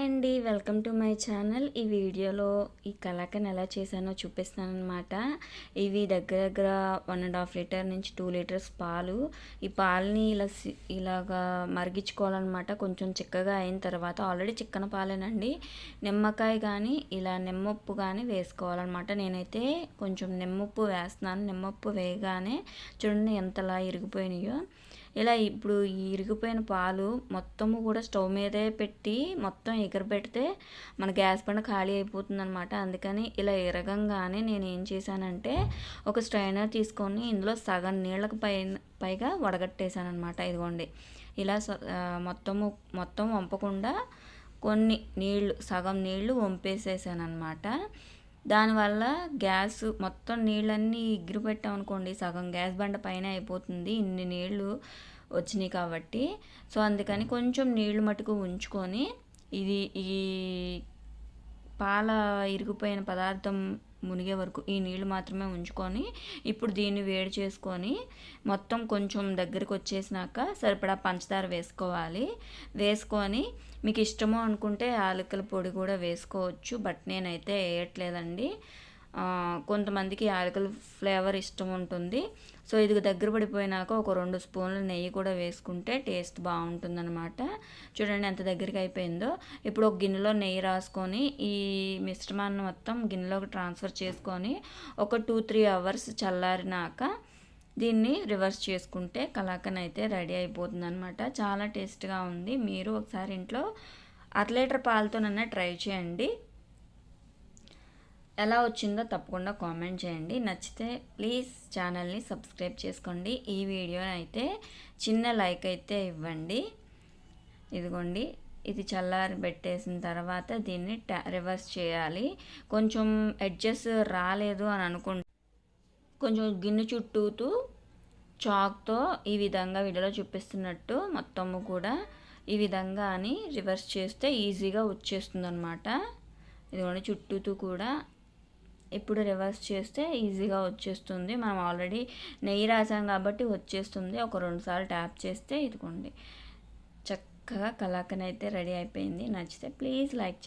అండి. Welcome to my channel. ఈ వీడియోలో ఈ కలాకండ్ ఎలా చేశానో చూపిస్తానన్నమాట. ఇవి దగ్గర దగ్గర 1.5 లీటర్ నుంచి 2 లీటర్స్ పాలు. ఈ పాలని ఇలాగా మరిగించుకోవాలన్నమాట. కొంచెం చిక్కగా అయిన తర్వాత ఆల్రెడీ చిక్కన పాలేనండి. నిమ్మకాయ కానీ ఇలా నిమ్మప్పు కానీ వేసుకోవాలన్నమాట. నేనైతే కొంచెం నిమ్మప్పు వేస్తున్నాను. నిమ్మప్పు వేయగానే చూడండి ఎంతలా ఇరిగిపోయినాయో. ఇలా ఇప్పుడు ఈ ఇరిగిపోయిన పాలు మొత్తము కూడా స్టవ్ మీదే పెట్టి మొత్తం ఎగరబెడితే మన గ్యాస్ బండ ఖాళీ అయిపోతుంది అనమాట. అందుకని ఇలా ఇరగంగానే నేను ఏం చేశానంటే ఒక స్ట్రైనర్ తీసుకొని ఇందులో సగం నీళ్ళకు పైగా వడగట్టేశాను అనమాట. ఇదిగోండి ఇలా మొత్తం వంపకుండా కొన్ని నీళ్లు సగం నీళ్లు వంపేసేసాను అనమాట. దానివల్ల గ్యాస్ మొత్తం నీళ్ళన్నీ ఎగిరి పెట్టామనుకోండి సగం గ్యాస్ బండ పైన అయిపోతుంది. ఇన్ని నీళ్ళు వచ్చినాయి కాబట్టి. సో అందుకని కొంచెం నీళ్లు మటుకు ఉంచుకొని ఈ పాల ఇరిగిపోయిన పదార్థం మునిగే వరకు ఈ నీళ్ళు మాత్రమే ఉంచుకొని ఇప్పుడు దీన్ని వేడి చేసుకొని మొత్తం కొంచెం దగ్గరికి వచ్చేసినాక సరిపడా పంచదార వేసుకోవాలి. వేసుకొని మీకు ఇష్టమో అనుకుంటే యాలకుల పొడి కూడా వేసుకోవచ్చు. బట్ నేనైతే వేయట్లేదండి. కొంతమందికి యాలకుల ఫ్లేవర్ ఇష్టం ఉంటుంది. సో ఇది దగ్గర పడిపోయినాక ఒక 2 స్పూన్ల నెయ్యి కూడా వేసుకుంటే టేస్ట్ బాగుంటుందన్నమాట. చూడండి ఎంత దగ్గరికి అయిపోయిందో. ఇప్పుడు ఒక గిన్నెలో నెయ్యి రాసుకొని ఈ మిశ్రమాన్ని మొత్తం గిన్నెలోకి ట్రాన్స్ఫర్ చేసుకొని ఒక 2-3 అవర్స్ చల్లారినాక దీన్ని రివర్స్ చేసుకుంటే కలాకండ్ అయితే రెడీ అయిపోతుంది అనమాట. చాలా టేస్ట్గా ఉంది. మీరు ఒకసారి ఇంట్లో 1/2 లీటర్ పాలతోనన్నా ట్రై చేయండి. ఎలా వచ్చిందో తప్పకుండా కామెంట్ చేయండి. నచ్చితే ప్లీజ్ ఛానల్ని సబ్స్క్రైబ్ చేసుకోండి. ఈ వీడియో అయితే చిన్న లైక్ అయితే ఇవ్వండి. ఇదిగోండి ఇది చల్లారి పెట్టేసిన తర్వాత దీన్ని రివర్స్ చేయాలి. కొంచెం ఎడ్జెస్ రాలేదు అని అనుకుంటే కొంచెం గిన్నె చుట్టూతూ చాక్తో ఈ విధంగా వీడియోలో చూపిస్తున్నట్టు మొత్తము కూడా ఈ విధంగా అని రివర్స్ చేస్తే ఈజీగా వచ్చేస్తుంది అనమాట. ఇదిగోండి చుట్టూతూ కూడా ఇప్పుడు రివర్స్ చేస్తే ఈజీగా వచ్చేస్తుంది. మనం ఆల్రెడీ నెయ్యి రాసాం కాబట్టి వచ్చేస్తుంది. ఒక 2 సార్లు ట్యాప్ చేస్తే ఇదిగోండి చక్కగా కలాకండ్ అయితే రెడీ అయిపోయింది. నచ్చితే ప్లీజ్ లైక్ చేయండి.